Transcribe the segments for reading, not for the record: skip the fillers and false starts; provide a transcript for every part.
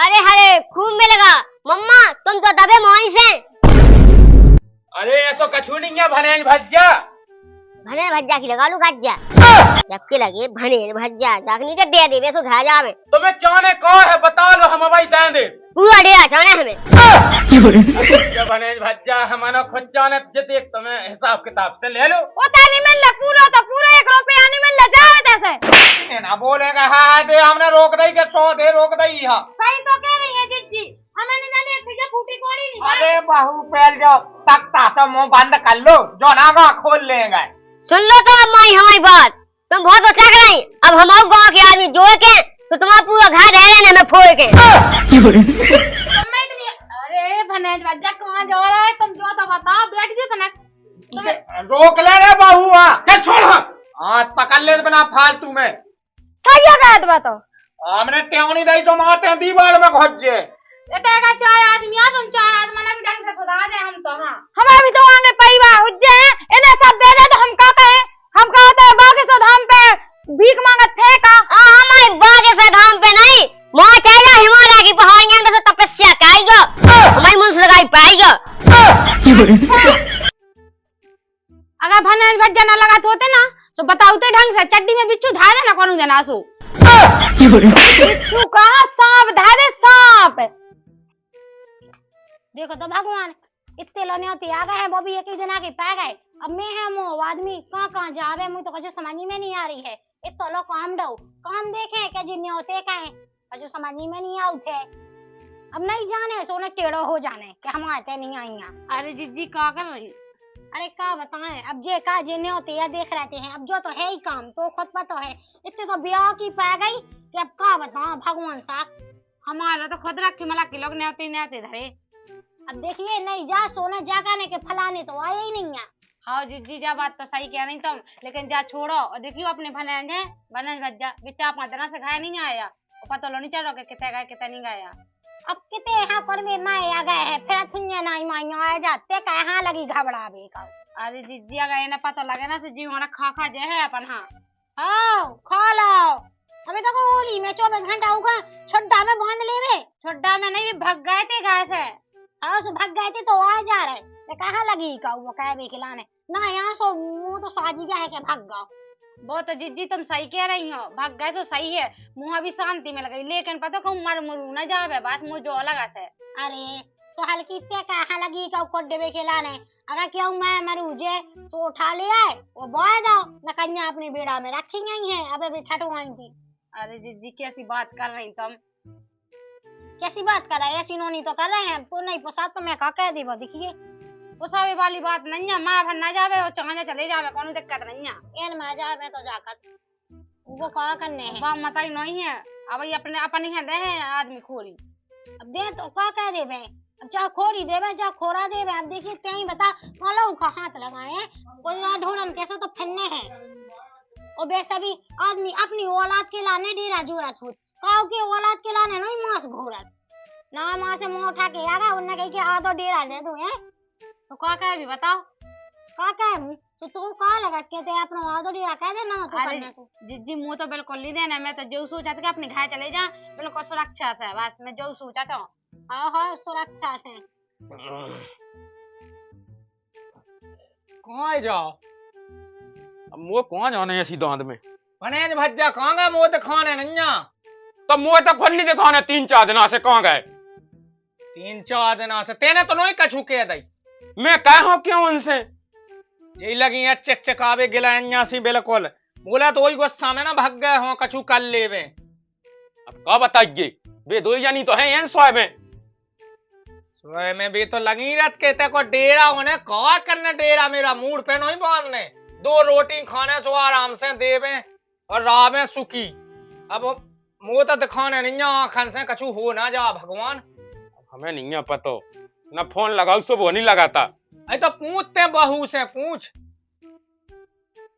अरे हरे खूब मिलेगा। मम्मा तुम तो दबे मोही से। अरे ऐसा कछु नहीं है भनेज भज्जा। भने भज्जा की लगा लू गज्जा। जबकि लगे भने भज्जा जागनी के दे देवे सो घा जावे। तुम्हें चाने कौन है बता लो हम भाई दे दे। पूरा डेरा चाने हमें। जब भनेज भज्जा हमारा खुद जाने जित एक तुम्हें हिसाब किताब से ले लो। ओता नहीं मिल पूरा तो पूरा 1 रुपया नहीं मिल जावे तैसे। ना बोलेगा हाँ दे हमने रोक दई के 100 दे रोक दई यहाँ। सही तो कह रही है जिज्जी। हमें नहीं जाने एक फूटी कोड़ी नहीं। अरे बहू पहल जो तख्ता सब मुंह बंद कर लो जो नागा खोल लेंगे। सुन लो तो अम्मा हमारी बात। तुम बहुत अच्छा कराई। अब हमारे गांव के आदमी जोड़ के तो तुम्हारा पूरा घर रह लेने में फोड़ के। अरे भनेज भज्जा कहाँ जा रहा है? तुम जो तो बताओ बैठ गए तना। रोक ले रे बहू चल छोड़ हाथ पकड़ ले बिना फालतू में। सही है बताओ। हमने टेवनी दई तो मारते दीवार में घुस जे। इतना चार आदमी आ तुम 4 आदमी ना भी ढंग से सुधार दे हम तो। हां हमें भी तो आगे परिवार हुज्जे हैं इन्हें सब दे दे तो हम का कहें? हम कहते हैं बागे सो धाम पे भीख मांगत फेंका। हमारे बागे सो धाम पे नहीं वहां चला हिमालय की पहाड़ियां में से तपस्या करेगा। हमारी मुंह से लगाई पाएगा। अगर भनेज भज्जा ना लगा होते ना तो बताओ तो ढंग से चड्डी में बिच्छू धार देना कौन देना आंसू। बिच्छू कहां सांप धारे सांप। देखो तो भगवान इतने लोने होती आ गए हैं वो भी एक ही दिन आके पा गए। अब मैं है मो आदमी कहां जावे मुझे तो कुछ समझ में नहीं आ रही है। इतो लो काम दो काम देखे के जिन्ने होते कहे कुछ समझ में नहीं आउते। अब नहीं जाने सोने टेढ़ो हो जाने कि हम आते नहीं आईया। अरे जिज्जी का कर रही? अरे का बताएं अब जे का जिन्ने होते या देख रहते हैं। अब जो तो है ही काम तो खुद पता है। इतने तो ब्याह की पा गई कि अब का बताऊं भगवान सा। हमारा तो खुद रख के मला के लोग नहीं आते धरे। अब देखिए नहीं जा सोने जागाने के फलाने तो आए ही नहीं है। हाँ जिज्जी जा बात तो सही कह रही तुम लेकिन जा छोड़ो और देखियो अपने भनेज भज्जा बिचा 5 दिन से घाय नहीं आया और पता लो नहीं चल रहा कितने गए कितने नहीं गया। अब कितने यहाँ कर में माए आ गए हैं फिर सुनिए नहीं माइया आ जाते कहाँ लगी घबरा बे का। अरे जिज्जी आ गए ना पता लगे ना जी हमारा खा जे है अपन। हाँ आओ खा लो। अभी तो होली में 24 घंटा होगा छोड्डा में बांध ले रे। छोड्डा में नहीं भी भग गए थे गाय से। हाँ सो भग गए थे तो आ जा रहे ये कहाँ लगी का वो कह भी खिलाने ना यहाँ सो मुँह तो साजी गया है कि भग गओ। वो तो जिज्जी तुम सही कह रही हो भग गए तो सही है मुँह अभी शांति में लगी लेकिन पता कहूँ मर मरू न जावे बस मुँह जो लगा थे। अरे सोहल की कहाँ लगी का कोड्डे खिलाने अगर क्यों मैं मरू जे तो उठा ले आए वो बोए जाओ न कन्या अपनी बेड़ा में रखी गई है अब अभी छटवाई थी। अरे जिज्जी कैसी बात कर रही तुम? कैसी बात कर रहे हैं? ऐसी नोनी तो कर रहे हैं तो नहीं पोसा तो मैं कह दी वो देखिए पोसावे वाली बात नहीं है। माँ भर ना जावे और चांजा चले जावे कौन दिक्कत नहीं है। यार मैं जावे तो जाकर वो कहा करने हैं वहाँ मताई नहीं है। अब ये अपने है दे है आदमी खोरी अब दे तो क्या कह दे भाई अब चाहे खोरी देवे चाहे खोरा देवे। अब देखिए कहीं बता मालो का हाथ लगाए कोई ढोलन कैसे तो फिरने हैं और वैसे भी आदमी अपनी औलाद के लाने डेरा जोरा छूत काव के औलाद के लाने नहीं मांस घोरत ना मां से मुंह उठा के आगा उन्ने कह के आ तो डेरा दे दूं है तो का कह भी बताओ का कह तो का लगा कहते अपना आ तो डेरा कह दे ना तो करने सो। जिज्जी मुंह तो बिल्कुल नहीं देना मैं तो जो सोचा था अपने घर चले जा बिल्कुल सुरक्षा से बस मैं जो सोचा था। हां हां सुरक्षा से कहां जाओ अब मुंह कहां जाने ऐसी दांत में भनेज भज्जा कहां गए मुंह दिखाने नहीं तो मुंह तो खुद नहीं दिखाने 3-4 दिन से कहां गए 3-4 दिन से तेने तो नहीं कछु कह दई मैं कहो क्यों उनसे यही लगी है चकचकावे गिलाइया सी बिल्कुल बोला तो वही गुस्सा में ना भाग गए हो कछु कर लेवे। अब क्या बताइए वे 2 जानी तो है इन सोए में भी तो लगी रत कहते को डेरा होने कहा करने डेरा मेरा मूड पे नहीं बांधने 2 रोटी खाने सो आराम से देवे और राह में सुखी। अब मुंह तो दिखाने नहीं आखन से कछु हो ना जा भगवान। हमें नहीं है पतो न फोन लगाऊ सो वो नहीं लगाता। अरे तो पूछते बहू से पूछ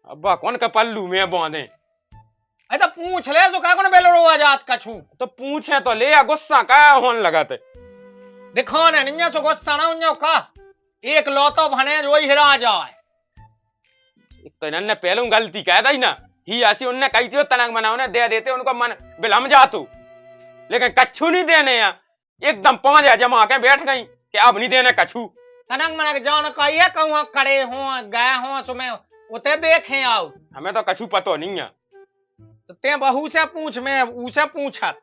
अब्बा कौन का पल्लू में बांधे। अरे तो पूछ ले सो का कौन बेलो रो जात कछु तो पूछे तो ले गुस्सा का होने लगाते दिखाने नहीं सो गुस्सा ना उन्यो का एक लौतो भने वही हिरा जाए। एक तो इन्होंने पहले गलती कह दी ना ही ऐसी उनने कही थी तनक मना उन्हें दे देते उनको मन बिलम जातू लेकिन कच्छू नहीं देने या एकदम 5 जमा के बैठ गई कि अब नहीं देने कच्छू। तनक मनक जान कहिए कहूँ करे हो गए हो तुम्हें उते देखे आओ। हमें तो कच्छू पतो नहीं है। तो ते बहू से पूछ, मैं उसे पूछत।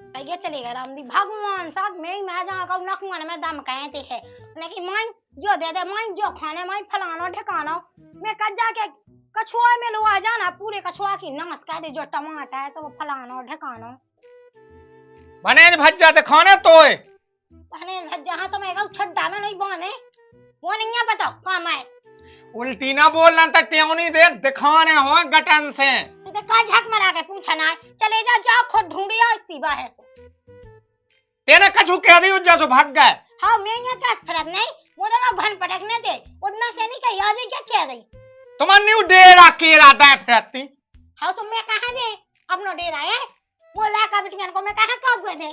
सही है चलेगा रामदी भगवान साथ में ही मैं जहाँ का नखूंगा मैं दम कहती है लेकिन मैं जो दे दे मैं जो खाने मैं फलाना ठिकाना मैं कद जाके कछुआ में लो आ जाना पूरे कछुआ की नाश कह दे जो टमाटर है तो वो फलाना ठिकाना बने भज्जा ते खाने तो बने भज्जा तो मैं कहूँ छड्डा में नहीं बने वो नहीं है पता काम है उल्टी ना बोलना तो टेवनी दे दिखाने हो गटन से तो का झक मरा के पूछना चले जा जाओ खुद ढूंढिया इतनी बाहर से तेरे कछु कह दी उज्जा सो भाग गए। हाँ मैं यहाँ क्या फरक नहीं मुझे ना घन पटकने दे उतना से नहीं कही आज क्या कह रही तुम्हारे न्यू डेरा केरा दे फिरती। हाँ तो मैं कहाँ दे अपना डेरा है वो लाका बिटियान को मैं कहाँ काग दे।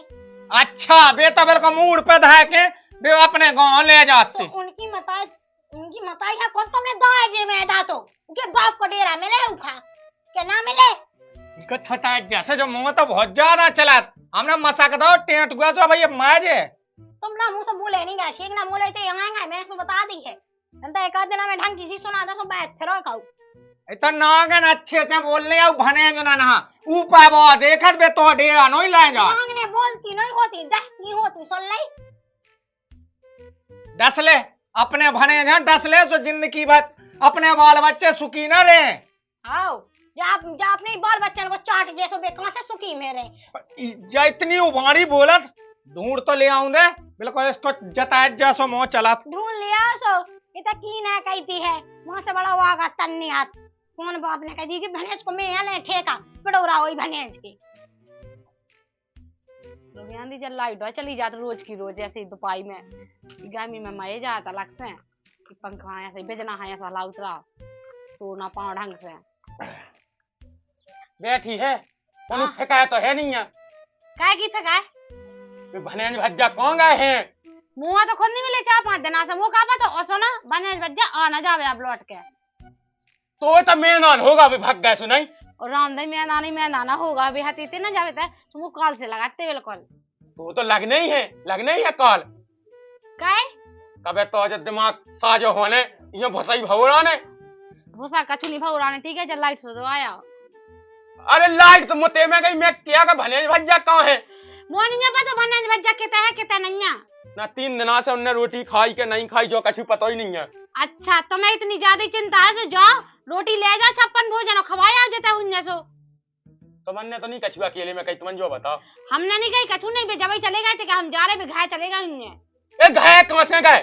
अच्छा बेटा बेल का मूड पे धा के बे अपने गांव ले जाते। तो उनकी मताई है कौन तुमने दाए जे में दा तो उनके बाप को डेरा मिले उठा क्या ना मिले इनको छटा जैसे जो मुंह तो बहुत ज्यादा चला हमने मसक दो टेंट हुआ तो भैया माजे तुम ना मुंह से बोले नहीं गए ठीक ना बोले थे यहाँ आएंगे मैंने तो बता दी है जनता एक आध दिन में ढंग की चीज सुना दो सो बैठ फिर खाऊ इतना नागन अच्छे से बोलने आओ भने जो ना ना ऊपर वो देखत बे तो डेरा नहीं लाए जा नागने बोलती नहीं होती दस्ती होती सुन ले दस ले अपने भने जहाँ दस ले तो जिंदगी भर अपने बाल बच्चे सुखी न रहे। आओ जा अपने बाल बच्चन को चाट जैसो बेकार से सुखी मेरे जा इतनी उभारी बोलत ढूंढ तो ले आऊं दे बिल्कुल इसको जतायत जैसो मोह चला ढूंढ लिया सो इतना की ना कहती है वहां से बड़ा वागा तन्नी हाथ कौन बाप ने कह दी कि भनेज को मैं ले ठेका बड़ौरा होई भनेज की आंधी जल लाइट चली जाती रोज की रोज ऐसे दोपहर में गर्मी में मजे जाता लगते हैं कि पंखा ऐसे बेजना है ऐसा ला उतरा तो ना पाओ ढंग से बैठी है कोनो फेंका तो है नहीं है काय की फेंका है भनेज भज्जा कौन गए हैं मुँह तो खुद नहीं मिले 4-5 दिन से वो का पता और सुना बने भज्जा आ ना जावे आप लौट के तो मैदान होगा भी भाग गए सुनाई और रामदेव मैदान ही मैदान होगा अभी हाथी ना जावे तो वो कॉल से लगाते बिल्कुल तो लगने ही है कॉल काय कबे तो जब दिमाग साजो होने ये भसाई भवरा ने भूसा कछु नहीं भवरा ने ठीक है चल लाइट से तो आया अरे लाइट तो मुते में गई मैं क्या का भनेज भज्जा कहाँ है मोनिया पता भनेज भज्जा कितना नहीं ना 3 दिना से उन्हें रोटी खाई के नहीं खाई जो कछु पता ही नहीं है। अच्छा तुम्हें इतनी ज्यादा चिंता है तो जाओ रोटी ले जा 56 भोजन खवाया देता उन्हें सो तुमने तो नहीं कछुआ अकेले में कही तुम जो बताओ हमने नहीं कही कछु नहीं जब चले गए थे कि हम जा रहे घाय चले गए उन्हें ए गए कहां से गए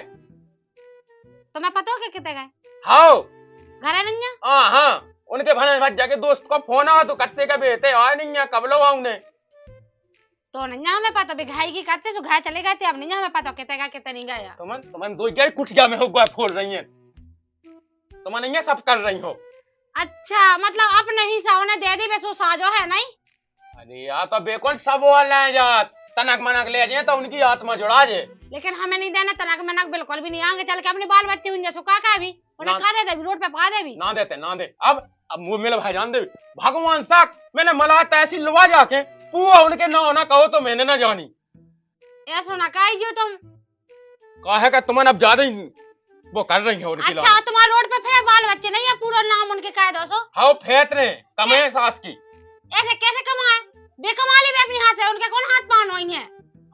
तुम्हें पता हो कि कितने गए हां घर है नहीं हां उनके भने भज्जा के दोस्त को फोन आवा तो कत्ते का बेटे आए नहीं है कब लो आऊंगे तो नहीं हमें पता भी घाई की करते तो घाय चले गए थे अब नहीं हमें पता कितने नहीं गया तुम दो गए कुटिया में होगा फोड़ रही है तुम नहीं सब कर रही हो। अच्छा मतलब अपने ही सावने दे दी बस वो साजो है नहीं अरे यार तो बेकौन सब वो ले जा तनक मनक ले जाए तो उनकी आत्मा जुड़ा जे लेकिन हमें नहीं देना तनक मनक बिल्कुल भी नहीं आगे चल के अपने बाल बच्चे उन्हें सुखा का भी उन्हें खा दे रोड पे पा दे भी ना दे अब मुंह मेरे भाईजान दे भगवान साख मैंने मला तैसी लुआ जाके पूरा उनके ना कहो तो मैंने ना जानी ऐसा ना कही जो तुम कहे का तुमने अब ज्यादा ही वो कर रही हो उनकी अच्छा तुम्हारे रोड पे फिर बाल बच्चे नहीं है पूरा नाम उनके कह दो सो हाँ फेत रहे कमे सास की ऐसे कैसे कमाए बेकमा ले अपने हाथ से उनके कौन हाथ पान होई है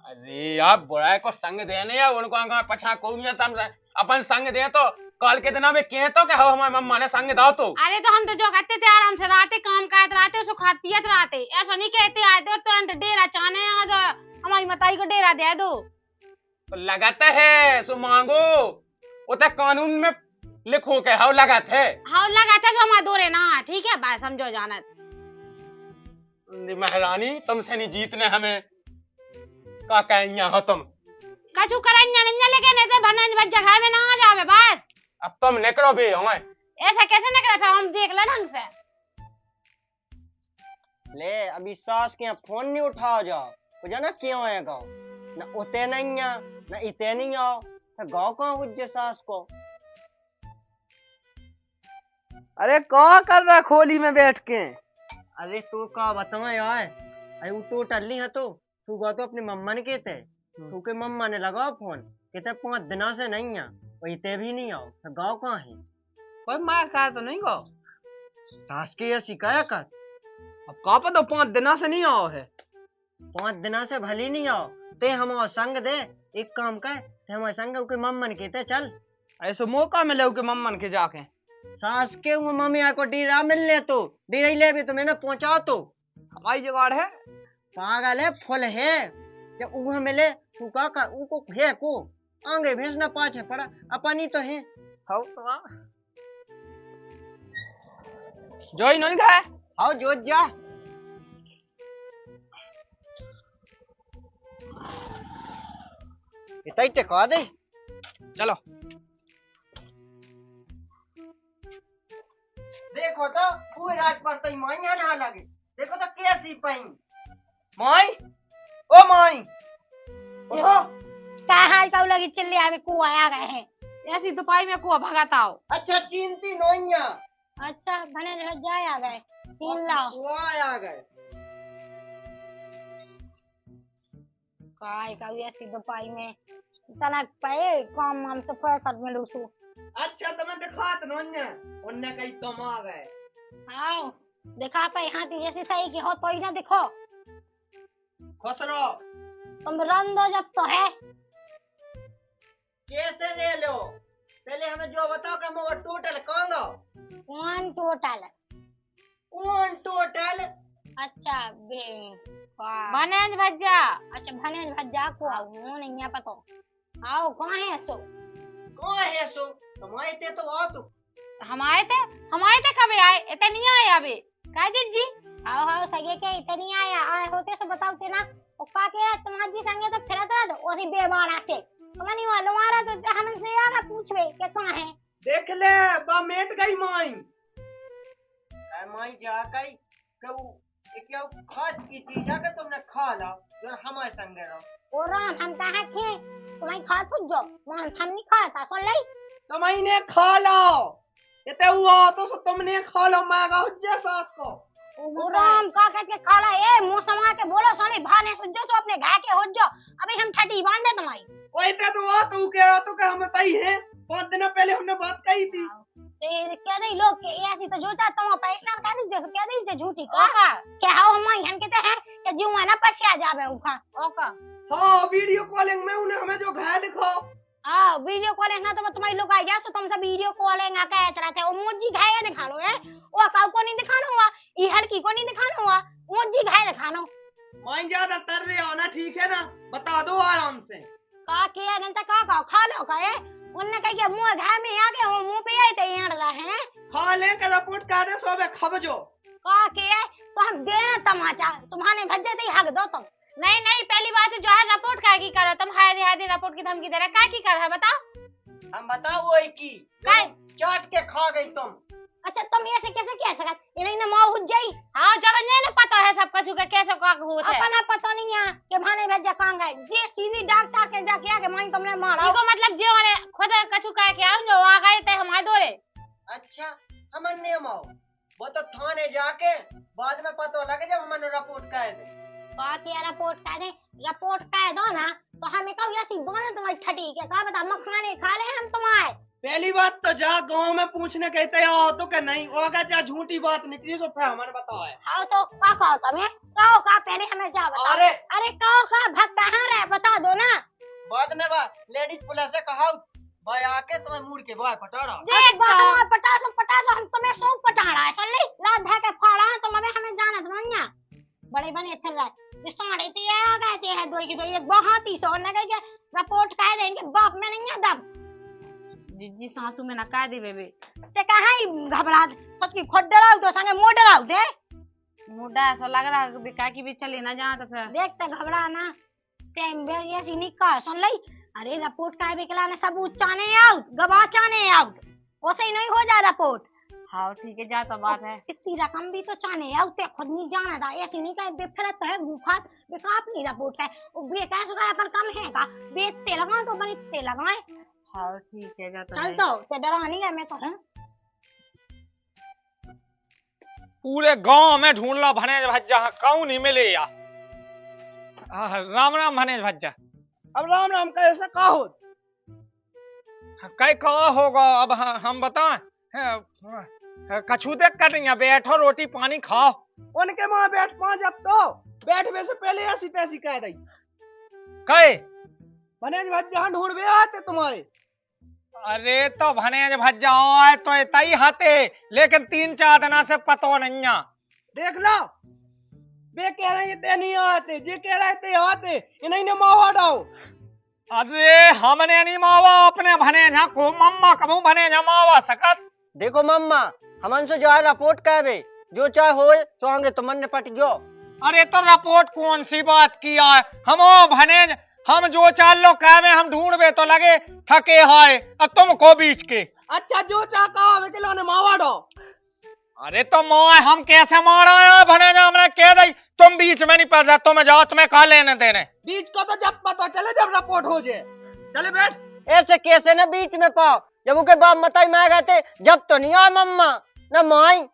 अरे यार बुराई को संग देने या उनको आगे पछा कोई नहीं तम अपन संग दे तो कल के दिना में कह तो क्या हो हमारे मम्मा ने संग दाओ तो अरे तो हम तो जो करते थे आराम से रहते काम करते रहते उसको खात पियत रहते ऐसा नहीं कहते आए और तुरंत डेरा चाहने आज हमारी मताई को डेरा दे दो तो लगाता है सो मांगो वो तो कानून में लिखो के हाउ लगाते है हाउ लगाते तो हमारे दोरे ना ठीक है बात समझो जाना महारानी तुमसे नहीं जीतने हमें का कहिया हो तुम कछु करन्या नन्या लेके ऐसे भनज बज जगह में ना आ जावे बस अब तुम निकलो भी हमें ऐसा कैसे निकले फिर हम देख ले ढंग से ले अभी सास के फोन नहीं उठाओ जाओ तो जाना क्यों है गाँव न उते नहीं आ न इते नहीं आओ तो गाँव कहाँ हुज्जे सास को अरे क्या कर रहा खोली में बैठ के अरे तू का बताओ यार अरे वो टोटल नहीं है तू गो तो अपनी मम्मा ने कहते तू के मम्मा ने लगाओ फोन कहते 5 दिनों से नहीं है वही ते भी नहीं आओ तो गाँव कहाँ है? कोई मार कहा तो नहीं गो। सास के ये शिकायत कर अब कहा पर तो 5 दिनों से नहीं आओ है। 5 दिनों से भली नहीं आओ ते हमारा संग दे एक काम कर ते हमारे संग के मम्मा ने कहते चल ऐसे मौका मिले के मम्मन के जाके सास के वो मम्मी को डीरा मिल ले तो डीरा ले भी तो मैंने पहुंचा तो हमारी जुगाड़ है। पागल है फुल है जब वो मिले तू का उको है को आगे भेजना पाछे पड़ा अपनी तो है हाउ तो जोई नहीं खाए आओ जो जा इतना टेका दे चलो देखो तो पूरे रात पर तो माई ना लगे देखो तो कैसी पई माई ओ माई उठो का हाल पाऊ लगी चिल्ले आवे कुआ आ गए हैं। ऐसी दोपहर में कुआ भगाता हो। अच्छा चिंती नोइया अच्छा भने जो जाए आ गए छीन लाओ वो आ गए काय का ऐसी दोपहर में तनक पे काम हम तो पैसा मिलू सु अच्छा तो मैं दिखात नोन्या उन्ने कहीं तुम आ गए। आओ दिखा पे हाथी जैसी सही की हो तो ही ना दिखो खुश रहो। तुम रन दो जब तो है कैसे ले लो पहले हमें जो बताओ कि मोगा टोटल कहूंगा 1 टोटल 1 टोटल अच्छा बे बनेज भज्जा अच्छा भने भज्जा को आओ नहीं है पतो आओ कहां है सो कौन है सो तुम्हारे ते तो आओ तू हमारे ते कब आए इतने नहीं आए अभी काय जी आओ आओ सगे के इतनी आया आए होते सो बताओ ते ना ओ का के तुम्हारी संगे तो फिरत रहा तो ओसी बेबारा से तुम्हारी वालो मारा तो हम से आगा पूछवे के कहां है देख ले बा मेट गई माई माई जा कई कहू एक यो खाद की चीज है कि तुमने खा ला जो हमारे संग रहो और हम कहा थे तुम्हारी खा सुन जो मान हम नहीं खाता सुन ले तुम्हें खा लो इते हुआ तो तुमने खा लो मांगा हुज्जा सास को और हम का कहते खाला ए मुंह समा के बोलो सोने भाने सुन जो सो अपने घा के हो जो अभी हम ठटी बांध दे तुम्हारी ओए ते तो वो तू कह रहा तो कि हम तई है 5 दिन पहले हमने बात कही थी। ते कह दे लोग के ऐसी तो झूठा तुम पैसा कह दी जो कह दी जो झूठी का क्या हो हम हम कहते हैं कि जीवा ना पछया जावे उखा ओका हाँ वीडियो कॉलिंग में उन्हें हमें जो घाय दिखाओ हां वीडियो कॉलिंग ना तो तुम्हारी लोग आ गया सो तुम सब वीडियो कॉलिंग आ कह रहे थे ओ मुझी घाय दिखानो है ओ काऊ को नहीं दिखानो हुआ ई हल्की को नहीं दिखानो हुआ मुझी घाय दिखानो माई ज्यादा तर रहे हो ना ठीक है ना बता दो आराम से का किया नहीं तो का खा लो का है उनने कह के मुंह घाय में आ गए मुंह पे आए थे यार रहा है खा ले के रिपोर्ट कर दे सोबे खबजो का किया तो हम देना तमाचा तुम्हारे भज्जे थे हक दो तुम नहीं पहली बात तो जो है रिपोर्ट का की करो तुम हाय रिपोर्ट की धमकी दे रहा का की कर है बताओ हम बताओ वही की काय चाट के खा गई तुम अच्छा तुम ऐसे कैसे कह सकत ये नहीं ना मां हो जाई हां जब नहीं पता है सब कुछ कैसे का होता है अपना पता नहीं है कि भाने भज्जा कहां गए जे सीधी डॉक्टर के जाके आके माई तुमने मारा इको मतलब जो ने खुद कछु कह के आओ जो आ गए थे हमारे दोरे अच्छा हमन ने माओ वो तो थाने जाके बाद में पता लगे जब हमने रिपोर्ट कर दे बाकी रिपोर्ट कह दो ना तो हमें कहो ऐसी बोले तुम्हारी छठी के का बता मखाने खा ले हम तुम्हारे पहली बात तो जा गांव में पूछने कहते आओ तो कि नहीं वो अगर जा झूठी बात निकली तो फिर हमारे बताओ है हाँ तो का कहो तुम्हें कहो का पहले हमें जा बताओ अरे कहो का भक्त कहाँ रहे बता दो ना बाद में बा लेडीज पुलिस से कहा भाई आके तुम्हें मुड़ के बाहर पटाड़ा देख पटासो हम तुम्हें सौ पटाड़ा है सुन ले रात धा के फाड़ा तो हमें जाना था बड़े बने फिर रहे जिस साढ़े ते आ गए थे है दो की दो एक बहुत ही सोने के रिपोर्ट कह दे इनके बाप में नहीं है दम जी सासू में ना कह दे बेबे ते कहां घबरा खुद की खुद डराओ तो संगे मोड़ डराओ दे मुड्डा ऐसा लग रहा है बेका की भी चले ना जहां तो फिर देखते घबरा ना टाइम बे ये सी निकाल सुन ले अरे रिपोर्ट का बेकला ने सबूत चाने आउट गवाह चाने आउट ओसे ही नहीं हो जा रिपोर्ट हाँ ठीक है जा तो बात है इतनी रकम भी तो चाने आउट ते खुद नहीं जाना था ऐसी नहीं कहे बेफरत है गुफा बेका अपनी रिपोर्ट है वो बेका सुखा पर कम है का बेचते लगाओ तो बनते लगाए हाँ ठीक है जा तो चल तो ते डरानी है मैं तो हूं पूरे गांव में ढूंढ लो भने भज्जा कौन नहीं मिले या राम राम भनेज भज्जा। अब राम राम का ऐसा का हो? कई कहा होगा अब हम बताएं? कछू देख कर रही बैठो रोटी पानी खाओ। उनके वहां बैठ पाँच अब तो बैठने से पहले ऐसी तैसी कह रही। कई भनेज भज्जा ढूंढ बे आते तुम्हारे। अरे तो भनेज भज्जा आए तो तई हाथे, लेकिन 3-4 दिना से पतो नहीं है। देख लो वे कह रहे थे नहीं आते, जे कह रहे थे आते, इन्हीं ने मावा डाओ। अरे हमने नहीं मावा अपने भनेजा को, मम्मा कबू भनेजा मावा सकत। देखो मम्मा हमन से जो है रिपोर्ट कहबे, जो चाहे हो तो आगे तो मन ने पट गयो। अरे तो रिपोर्ट कौन सी बात किया है? हम भनेज हम जो चाल लो कहवे हम ढूंढबे तो लगे थके हाय, अब तुम को बीच के। अच्छा जो चाहता हमें के लाने मावा डाओ। अरे तो मोए हम कैसे मारा है भनेजा, हमने कह दी तुम बीच में नहीं पड़ रहा, तुम जाओ, तुम्हें कहा लेने देने। बीच का तो जब पता चले जब रिपोर्ट हो जाए। चले बैठ। ऐसे कैसे न बीच में पाओ, जब उनके बाप मताई मैं गए थे जब तो नहीं आए मम्मा न माई।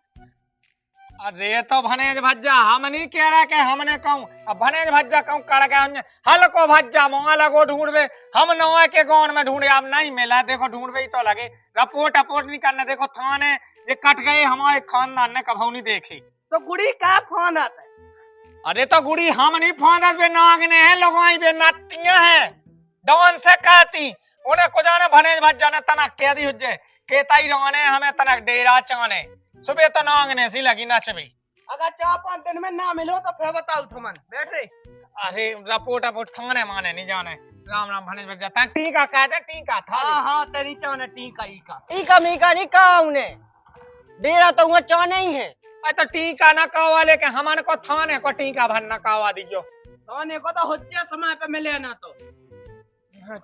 अरे तो भनेज भज्जा हम नहीं कह रहा कि हमने कहूँ, अब भनेज भज्जा कहूँ कड़ गए हल को भज्जा मोह लगो ढूंढबे, हम नौए के गाँव में ढूंढे अब नहीं मिला। देखो ढूंढबे ही तो लगे, रिपोर्ट नहीं करने। देखो थाने ये कट गए, हमारे खानदान ने कभी नहीं देखी। तो गुड़ी का फोन आता है? अरे तो गुड़ी हम नहीं फांदत बे नागने हैं, लोगाई बे नातियां हैं। डॉन से कहती उन्हें को जाने भनेज भज्जा ने तनक कह दी हुज्जे केताई रोने हमें तनक डेरा चाने सुबह तो नागने सी लगी नचबी। अगर 4-5 दिन में ना मिलो तो फिर बताओ तुमन बैठे। अरे रिपोर्ट थाने माने नहीं जाने। राम राम भनेज भज्जा ता टीका कहते टीका था। हाँ तेरी चाने टीका ईका मीका नहीं कहा उन्हें, डेरा तो वहाँ चाने ही है। तो टीका न कहो, लेकिन हमारे को थाने को टीका भर न कहा दियो। थाने को तो होते समय पे मिले ना तो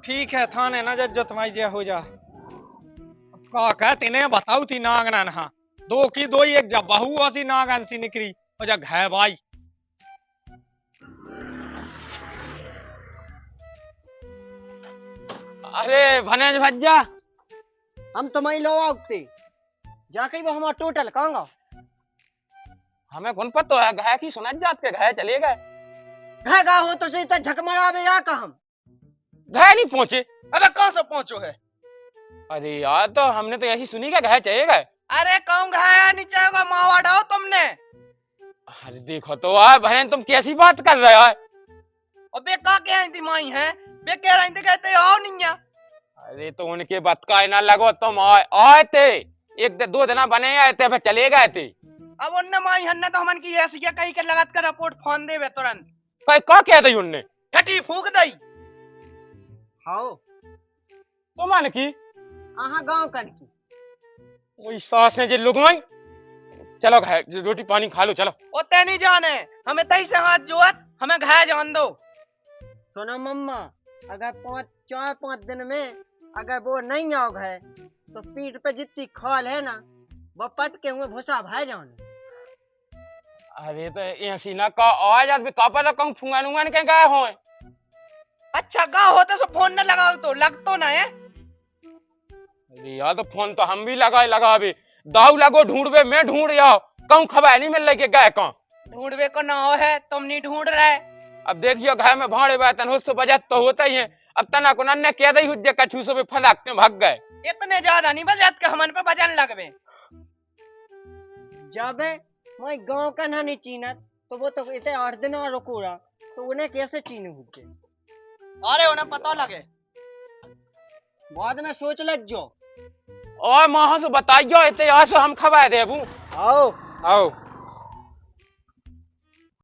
ठीक है, थाने न जो तुम्हारी जे हो जा। का कहती ने बताऊ थी नागना नहा दो की दो ही, एक जब बहू ऐसी नागन सी निकली और जब है भाई। अरे भनेज भज्जा हम तुम्हारी लो आउते जाके वो हमारा टोटल कहूँगा। हमें कौन पता है घाय की सुना जात के घाय चले गए। घाय गा हो तो सीधा झकमरा में या हम घाय नहीं पहुंचे। अबे कहाँ से पहुंचो है? अरे यार तो हमने तो ऐसी सुनी क्या घाय चले गए। अरे कहूँ घाया नहीं चाहेगा मावा डाओ तुमने। अरे देखो तो यार बहन तुम कैसी बात कर रहे हो। अबे का कह रही थी माई है, बे कह रही थी कहते आओ नहीं है। अरे तो उनके बात का ना लगो, तुम आए थे 1-2 दिन बने आए थे फिर चले गए थे। अब उनने माई हन्ने तो हमन की ऐसी कहीं के लगात कर रिपोर्ट फोन दे तुरंत। क्या कह दी उनने? घटी फूक दई। हाओ तो मान की आहा गांव कन की वही सास है जे लुगाई। चलो घाय रोटी पानी खा लो चलो। ओते नहीं जाने, हमें तई से हाथ जोत, हमें घाय जान दो। सुनो मम्मा, अगर 4-5 दिन में अगर वो नहीं आओ घाय तो पीठ पे जितनी खाल है ना वो पट के हुए भूसा भाई जाने। अरे तो ऐसी ना का आज आदमी का पता कहूं फुंगा नुंगा के गए हो। अच्छा गा होते सो फोन न लगाओ तो लग तो ना है। अरे यार तो फोन तो हम भी लगा भी दाऊ लगो ढूंढबे, मैं ढूंढ आओ कहूं खबर नहीं मिल रही के गए कहां। ढूंढबे को ना हो है, तुम नहीं ढूंढ रहे। अब देखियो घर में भाड़े बर्तन हो बजट तो होता ही है। अब तना को नन्ने कह दई हुज्जे कछू से फलक के भाग गए। इतने ज्यादा नहीं बजट के हमन पे बजन लगबे। जाबे मैं गांव का ना नहीं चीनत तो वो तो इतने 8 दिन और रुकोरा तो उन्हें कैसे चीनू हुज्जे। अरे उन्हें पता लगे बाद में सोच लग जो। और मां से बताइयो इतने यहाँ से हम खबर देबू। आओ आओ।